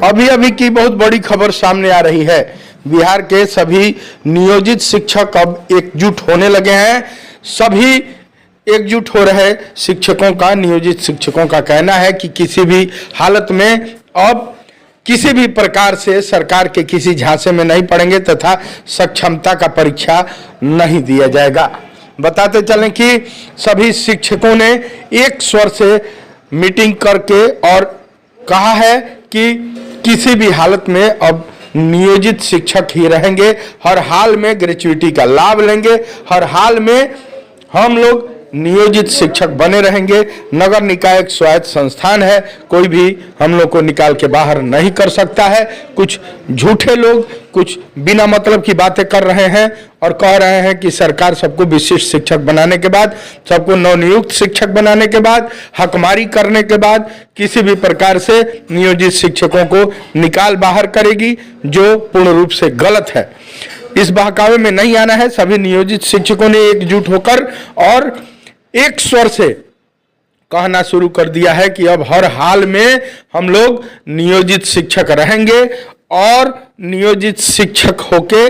अभी अभी की बहुत बड़ी खबर सामने आ रही है। बिहार के सभी नियोजित शिक्षक अब एकजुट होने लगे हैं। सभी एकजुट हो रहे शिक्षकों का, नियोजित शिक्षकों का कहना है कि किसी भी हालत में अब किसी भी प्रकार से सरकार के किसी झांसे में नहीं पड़ेंगे तथा सक्षमता का परीक्षा नहीं दिया जाएगा। बताते चलें कि सभी शिक्षकों ने एक स्वर से मीटिंग करके और कहा है कि किसी भी हालत में अब नियोजित शिक्षक ही रहेंगे, हर हाल में ग्रेच्युइटी का लाभ लेंगे, हर हाल में हम लोग नियोजित शिक्षक बने रहेंगे। नगर निकाय एक स्वायत्त संस्थान है, कोई भी हम लोग को निकाल के बाहर नहीं कर सकता है। कुछ झूठे लोग कुछ बिना मतलब की बातें कर रहे हैं और कह रहे हैं कि सरकार सबको विशिष्ट शिक्षक बनाने के बाद, सबको नवनियुक्त शिक्षक बनाने के बाद, हकमारी करने के बाद किसी भी प्रकार से नियोजित शिक्षकों को निकाल बाहर करेगी, जो पूर्ण रूप से गलत है। इस बहकावे में नहीं आना है। सभी नियोजित शिक्षकों ने एकजुट होकर और एक स्वर से कहना शुरू कर दिया है कि अब हर हाल में हम लोग नियोजित शिक्षक रहेंगे और नियोजित शिक्षक होके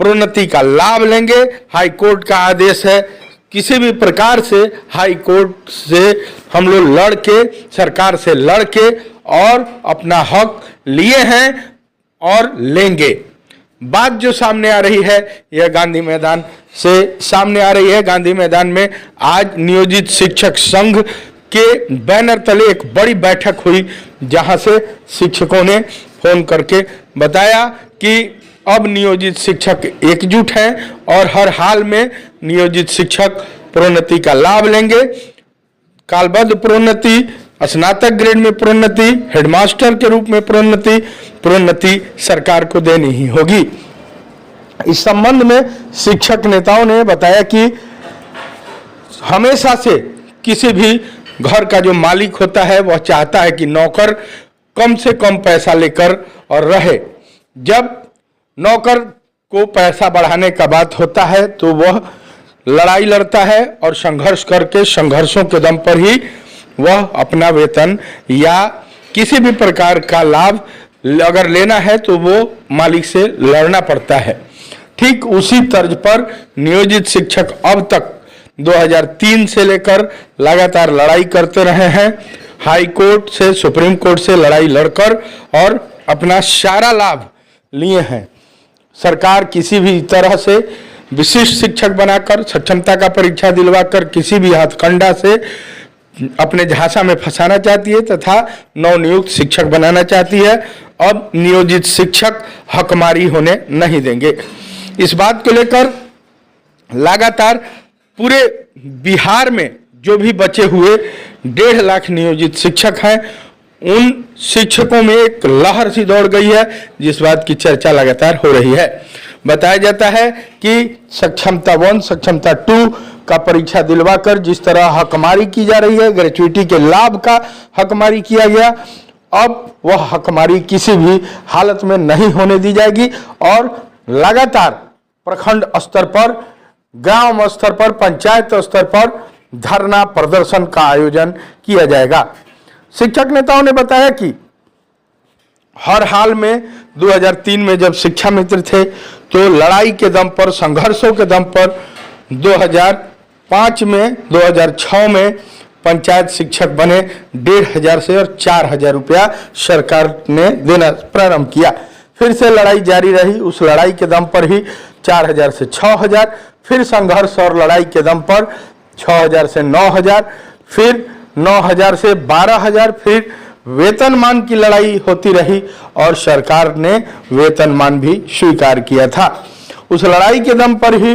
प्रोन्नति का लाभ लेंगे। हाई कोर्ट का आदेश है, किसी भी प्रकार से हाई कोर्ट से हम लोग लड़ के, सरकार से लड़ के और अपना हक लिए हैं और लेंगे। बात जो सामने आ रही है यह गांधी मैदान से सामने आ रही है। गांधी मैदान में आज नियोजित शिक्षक संघ के बैनर तले एक बड़ी बैठक हुई, जहां से शिक्षकों ने फोन करके बताया कि अब नियोजित शिक्षक एकजुट हैं और हर हाल में नियोजित शिक्षक प्रोन्नति का लाभ लेंगे। कालबद्ध प्रोन्नति, स्नातक ग्रेड में प्रोन्नति, हेडमास्टर के रूप में प्रोन्नति सरकार को देनी ही होगी। इस संबंध में शिक्षक नेताओं ने बताया कि हमेशा से किसी भी घर का जो मालिक होता है वह चाहता है कि नौकर कम से कम पैसा लेकर और रहे। जब नौकर को पैसा बढ़ाने का बात होता है तो वह लड़ाई लड़ता है और संघर्ष करके, संघर्षों के दम पर ही वह अपना वेतन या किसी भी प्रकार का लाभ अगर लेना है तो वो मालिक से लड़ना पड़ता है। ठीक उसी तर्ज पर नियोजित शिक्षक अब तक 2003 से लेकर लगातार लड़ाई करते रहे हैं। हाई कोर्ट से, सुप्रीम कोर्ट से लड़ाई लड़कर और अपना सारा लाभ लिए हैं। सरकार किसी भी तरह से विशिष्ट शिक्षक बनाकर, सक्षमता का परीक्षा दिलवाकर किसी भी हथकंडा से अपने झांसा में फंसाना चाहती है तथा नवनियुक्त शिक्षक बनाना चाहती है। अब नियोजित शिक्षक हकमारी होने नहीं देंगे। इस बात को लेकर लगातार पूरे बिहार में जो भी बचे हुए 1.5 लाख नियोजित शिक्षक हैं, उन शिक्षकों में एक लहर सी दौड़ गई है, जिस बात की चर्चा लगातार हो रही है। बताया जाता है कि सक्षमता 1, सक्षमता 2 का परीक्षा दिलवाकर जिस तरह हकमारी की जा रही है, ग्रेच्युइटी के लाभ का हकमारी किया गया, अब वह हकमारी किसी भी हालत में नहीं होने दी जाएगी और लगातार प्रखंड स्तर पर, ग्राम स्तर पर, पंचायत स्तर पर धरना प्रदर्शन का आयोजन किया जाएगा। शिक्षक नेताओं ने बताया कि हर हाल में 2003 में जब शिक्षा मित्र थे तो लड़ाई के दम पर, संघर्षों के दम पर 2005 में, 2006 में पंचायत शिक्षक बने। 1,500 से और 4,000 रुपया सरकार ने देना प्रारंभ किया। फिर से लड़ाई जारी रही, उस लड़ाई के दम पर ही 4,000 से 6,000, फिर संघर्ष और लड़ाई के दम पर 6,000 से 9,000, फिर 9,000 से 12,000, फिर वेतनमान की लड़ाई होती रही और सरकार ने वेतनमान भी स्वीकार किया था। उस लड़ाई के दम पर ही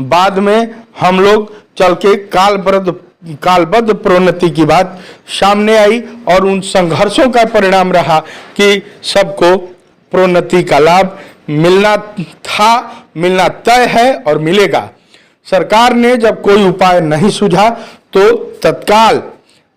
बाद में हम लोग चल के कालबद्ध प्रोन्नति की बात सामने आई और उन संघर्षों का परिणाम रहा कि सबको प्रोन्नति का लाभ मिलना था, मिलना तय है और मिलेगा। सरकार ने जब कोई उपाय नहीं सूझा तो तत्काल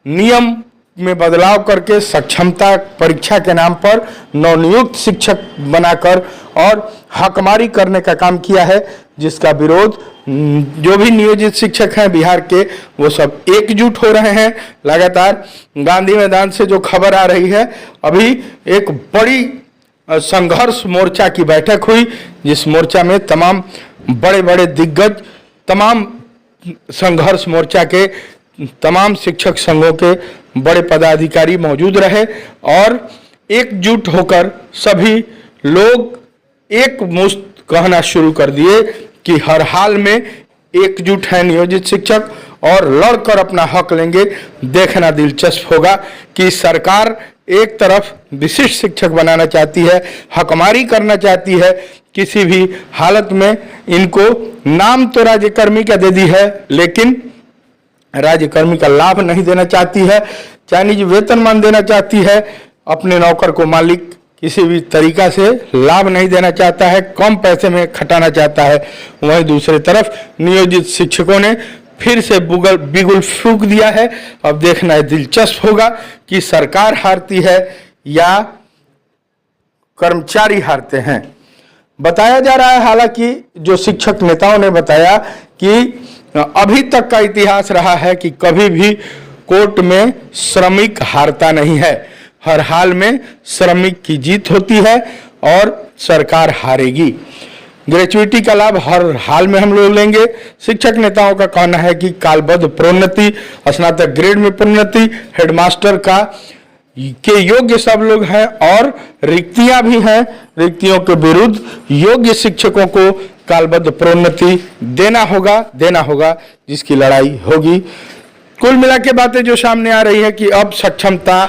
नियम में बदलाव करके सक्षमता परीक्षा के नाम पर नवनियुक्त शिक्षक बनाकर और हकमारी करने का काम किया है, जिसका विरोध जो भी नियोजित शिक्षक हैं बिहार के वो सब एकजुट हो रहे हैं। लगातार गांधी मैदान से जो खबर आ रही है, अभी एक बड़ी संघर्ष मोर्चा की बैठक हुई, जिस मोर्चा में तमाम बड़े बड़े दिग्गज, तमाम संघर्ष मोर्चा के तमाम शिक्षक संघों के बड़े पदाधिकारी मौजूद रहे और एकजुट होकर सभी लोग एक मुश्त कहना शुरू कर दिए कि हर हाल में एकजुट है नियोजित शिक्षक और लड़कर अपना हक लेंगे। देखना दिलचस्प होगा कि सरकार एक तरफ विशिष्ट शिक्षक बनाना चाहती है, हकमारी करना चाहती है, किसी भी हालत में इनको नाम तो राज्यकर्मी का दे दी है, लेकिन राज्यकर्मी का लाभ नहीं देना चाहती है, चाइनीज वेतनमान देना चाहती है, अपने नौकर को मालिक किसी भी तरीका से लाभ नहीं देना चाहता है, कम पैसे में खटाना चाहता है। वहीं दूसरी तरफ नियोजित शिक्षकों ने फिर से बिगुल फूंक दिया है। अब देखना है दिलचस्प होगा कि सरकार हारती है या कर्मचारी हारते हैं। बताया जा रहा है, हालांकि जो शिक्षक नेताओं ने बताया कि अभी तक का इतिहास रहा है कि कभी भी कोर्ट में श्रमिक हारता नहीं है, हर हाल में श्रमिक की जीत होती है और सरकार हारेगी। ग्रेचुइटी का लाभ हर हाल में हम लोग लेंगे। शिक्षक नेताओं का कहना है कि कालबद्ध प्रोन्नति, स्नातक ग्रेड में प्रोन्नति, हेडमास्टर का के योग्य सब लोग हैं और रिक्तियां भी हैं, रिक्तियों के विरुद्ध योग्य शिक्षकों को कालबद्ध प्रोन्नति देना होगा, जिसकी लड़ाई होगी। कुल मिला के बातें जो सामने आ रही है कि अब सक्षमता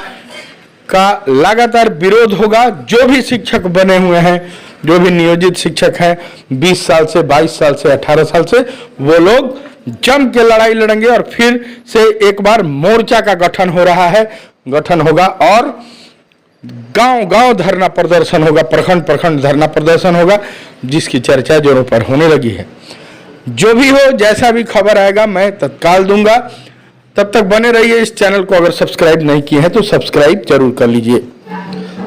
का लगातार विरोध होगा। जो भी शिक्षक बने हुए हैं, जो भी नियोजित शिक्षक हैं 20 साल से, 22 साल से, 18 साल से, वो लोग जम के लड़ाई लड़ेंगे और फिर से एक बार मोर्चा का गठन होगा और गांव-गांव धरना प्रदर्शन होगा, प्रखंड धरना प्रदर्शन होगा, जिसकी चर्चा जोरों पर होने लगी है। जो भी हो, जैसा भी खबर आएगा मैं तत्काल दूंगा। तब तक बने रहिए इस चैनल को। अगर सब्सक्राइब नहीं किए हैं तो सब्सक्राइब जरूर कर लीजिए।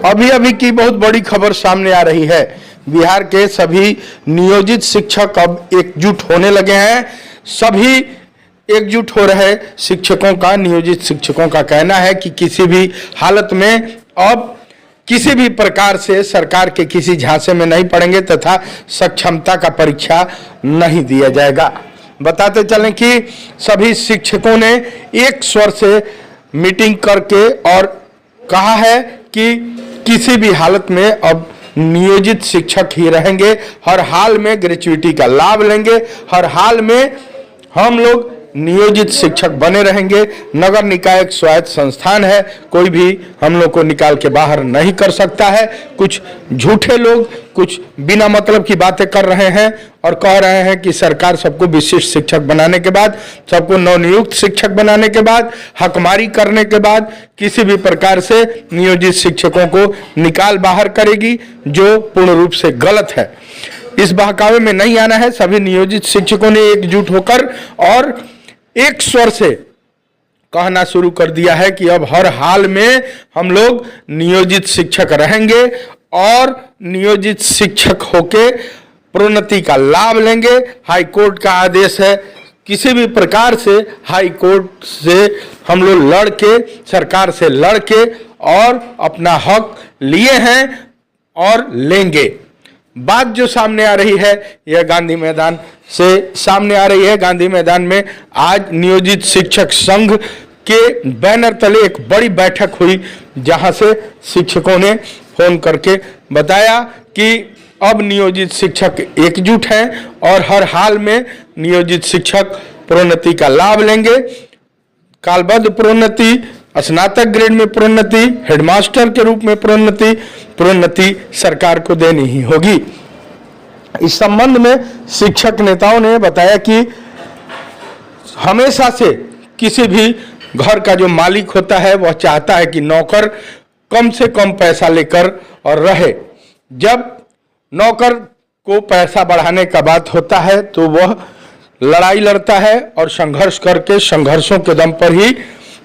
अभी की बहुत बड़ी खबर सामने आ रही है। बिहार के सभी नियोजित शिक्षक अब एकजुट होने लगे हैं। सभी एकजुट हो रहे शिक्षकों का, नियोजित शिक्षकों का कहना है कि किसी भी हालत में अब किसी भी प्रकार से सरकार के किसी झांसे में नहीं पड़ेंगे तथा सक्षमता का परीक्षा नहीं दिया जाएगा। बताते चलें कि सभी शिक्षकों ने एक स्वर से मीटिंग करके और कहा है कि किसी भी हालत में अब नियोजित शिक्षक ही रहेंगे, हर हाल में ग्रेचुइटी का लाभ लेंगे, हर हाल में हम लोग नियोजित शिक्षक बने रहेंगे। नगर निकाय एक स्वायत्त संस्थान है, कोई भी हम लोग को निकाल के बाहर नहीं कर सकता है। कुछ झूठे लोग कुछ बिना मतलब की बातें कर रहे हैं और कह रहे हैं कि सरकार सबको विशिष्ट शिक्षक बनाने के बाद, सबको नवनियुक्त शिक्षक बनाने के बाद, हकमारी करने के बाद किसी भी प्रकार से नियोजित शिक्षकों को निकाल बाहर करेगी, जो पूर्ण रूप से गलत है। इस बहकावे में नहीं आना है। सभी नियोजित शिक्षकों ने एकजुट होकर और एक स्वर से कहना शुरू कर दिया है कि अब हर हाल में हम लोग नियोजित शिक्षक रहेंगे और नियोजित शिक्षक होके प्रोन्नति का लाभ लेंगे। हाई कोर्ट का आदेश है, किसी भी प्रकार से हाई कोर्ट से हम लोग लड़ के, सरकार से लड़ के और अपना हक लिए हैं और लेंगे। बात जो सामने आ रही है यह गांधी मैदान से सामने आ रही है। गांधी मैदान में आज नियोजित शिक्षक संघ के बैनर तले एक बड़ी बैठक हुई, जहां से शिक्षकों ने फोन करके बताया कि अब नियोजित शिक्षक एकजुट हैं और हर हाल में नियोजित शिक्षक प्रोन्नति का लाभ लेंगे। कालबद्ध प्रोन्नति, स्नातक ग्रेड में प्रोन्नति, हेडमास्टर के रूप में प्रोन्नति सरकार को देनी ही होगी। इस संबंध में शिक्षक नेताओं ने बताया कि हमेशा से किसी भी घर का जो मालिक होता है वह चाहता है कि नौकर कम से कम पैसा लेकर और रहे। जब नौकर को पैसा बढ़ाने का बात होता है तो वह लड़ाई लड़ता है और संघर्ष करके, संघर्षों के दम पर ही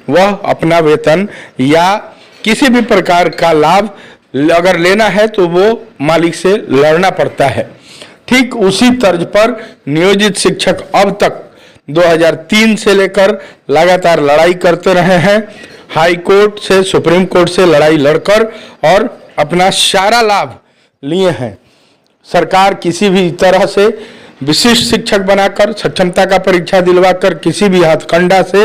वह अपना वेतन या किसी भी प्रकार का लाभ अगर लेना है तो वो मालिक से लड़ना पड़ता है। ठीक उसी तर्ज पर नियोजित शिक्षक अब तक 2003 से लेकर लगातार लड़ाई करते रहे हैं। हाई कोर्ट से, सुप्रीम कोर्ट से लड़ाई लड़कर और अपना सारा लाभ लिए हैं। सरकार किसी भी तरह से विशिष्ट शिक्षक बनाकर, सक्षमता का परीक्षा दिलवाकर किसी भी हथकंडा से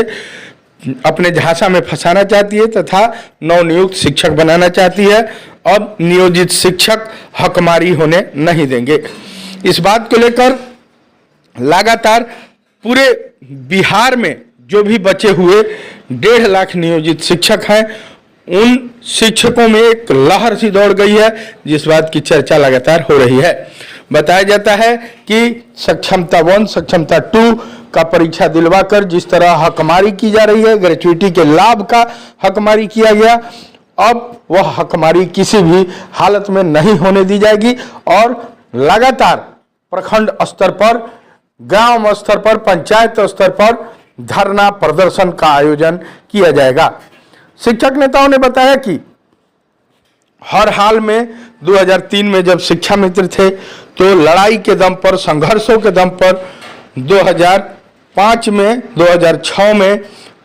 अपने झांसा में फंसाना चाहती है तथा नवनियुक्त शिक्षक बनाना चाहती है। अब नियोजित शिक्षक हकमारी होने नहीं देंगे। इस बात को लेकर लगातार पूरे बिहार में जो भी बचे हुए 1.5 लाख नियोजित शिक्षक हैं, उन शिक्षकों में एक लहर सी दौड़ गई है, जिस बात की चर्चा लगातार हो रही है। बताया जाता है कि सक्षमता 1, सक्षमता 2 का परीक्षा दिलवाकर जिस तरह हकमारी की जा रही है, ग्रेच्युइटी के लाभ का हकमारी किया गया, अब वह हकमारी किसी भी हालत में नहीं होने दी जाएगी और लगातार प्रखंड स्तर पर, ग्राम स्तर पर, पंचायत स्तर पर धरना प्रदर्शन का आयोजन किया जाएगा। शिक्षक नेताओं ने बताया कि हर हाल में 2003 में जब शिक्षा मित्र थे तो लड़ाई के दम पर, संघर्षों के दम पर 2005 में, 2006 में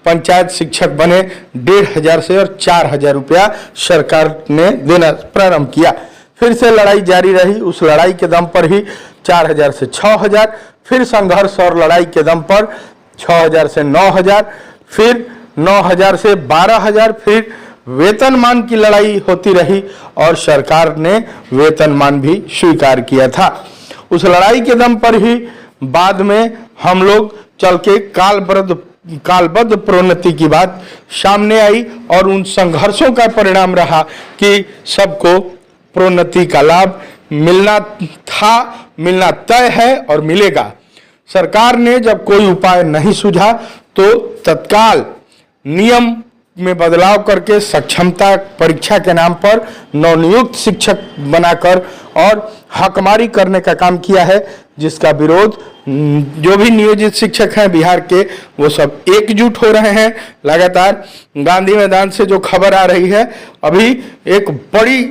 पंचायत शिक्षक बने 1,500 से और 4,000 रुपया सरकार ने देना प्रारंभ किया। फिर से लड़ाई जारी रही, उस लड़ाई के दम पर ही 4,000 से 6,000, फिर संघर्ष और लड़ाई के दम पर 6,000 से 9,000, फिर 9,000 से 12,000, फिर वेतनमान की लड़ाई होती रही और सरकार ने वेतनमान भी स्वीकार किया था। उस लड़ाई के दम पर ही बाद में हम लोग चल के कालबद्ध प्रोन्नति की बात सामने आई और उन संघर्षों का परिणाम रहा कि सबको प्रोन्नति का लाभ मिलना था, मिलना तय है और मिलेगा। सरकार ने जब कोई उपाय नहीं सूझा तो तत्काल नियम में बदलाव करके सक्षमता परीक्षा के नाम पर नवनियुक्त शिक्षक बनाकर और हकमारी करने का काम किया है, जिसका विरोध जो भी नियोजित शिक्षक हैं बिहार के, वो सब एकजुट हो रहे हैं। लगातार गांधी मैदान से जो खबर आ रही है, अभी एक बड़ी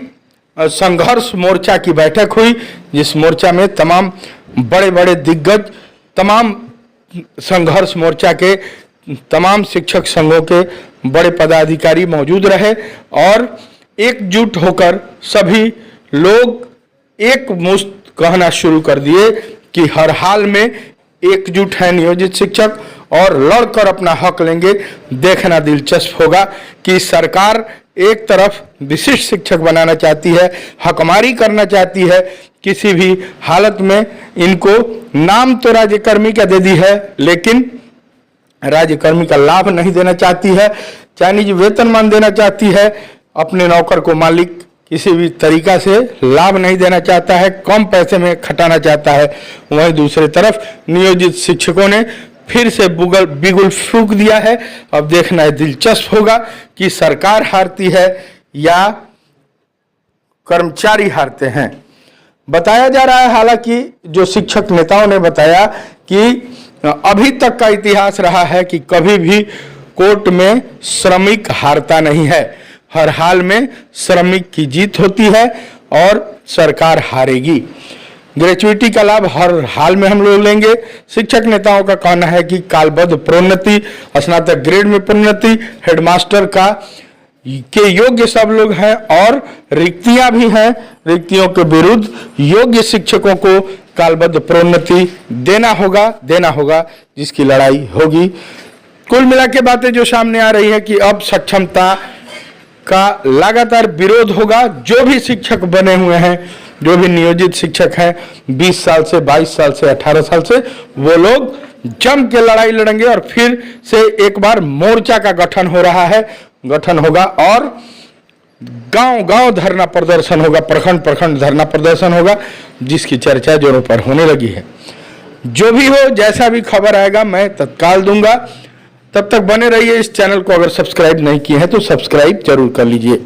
संघर्ष मोर्चा की बैठक हुई, जिस मोर्चा में तमाम बड़े बड़े दिग्गज, तमाम संघर्ष मोर्चा के तमाम शिक्षक संघों के बड़े पदाधिकारी मौजूद रहे और एकजुट होकर सभी लोग एक मुश्त कहना शुरू कर दिए कि हर हाल में एकजुट है नियोजित शिक्षक और लड़कर अपना हक लेंगे। देखना दिलचस्प होगा कि सरकार एक तरफ विशिष्ट शिक्षक बनाना चाहती है, हकमारी करना चाहती है, किसी भी हालत में इनको नाम तो राज्यकर्मी का दे दी है, लेकिन राज्यकर्मी का लाभ नहीं देना चाहती है, चाइनीज वेतनमान देना चाहती है, अपने नौकर को मालिक किसी भी तरीका से लाभ नहीं देना चाहता है, कम पैसे में खटाना चाहता है। वहीं दूसरी तरफ नियोजित शिक्षकों ने फिर से बिगुल फूंक दिया है। अब देखना है दिलचस्प होगा कि सरकार हारती है या कर्मचारी हारते हैं। बताया जा रहा है, हालांकि जो शिक्षक नेताओं ने बताया कि अभी तक का इतिहास रहा है कि कभी भी कोर्ट में श्रमिक हारता नहीं है, हर हाल में श्रमिक की जीत होती है और सरकार हारेगी। ग्रेच्युइटी का लाभ हर हाल में हम लोग लेंगे। शिक्षक नेताओं का कहना है कि कालबद्ध प्रोन्नति, स्नातक ग्रेड में प्रोन्नति, हेडमास्टर का के योग्य सब लोग हैं और रिक्तियां भी हैं। रिक्तियों के विरुद्ध योग्य शिक्षकों को कालबद्ध प्रोन्नति देना होगा, जिसकी लड़ाई होगी। कुल मिला के बातें जो सामने आ रही है कि अब सक्षमता का लगातार विरोध होगा। जो भी शिक्षक बने हुए हैं, जो भी नियोजित शिक्षक हैं 20 साल से, 22 साल से, 18 साल से, वो लोग जम के लड़ाई लड़ेंगे और फिर से एक बार मोर्चा का गठन होगा और गांव-गांव धरना प्रदर्शन होगा, प्रखंड धरना प्रदर्शन होगा, जिसकी चर्चा जोरों पर होने लगी है। जो भी हो, जैसा भी खबर आएगा मैं तत्काल दूंगा। तब तक बने रहिए इस चैनल को। अगर सब्सक्राइब नहीं किए हैं तो सब्सक्राइब जरूर कर लीजिए।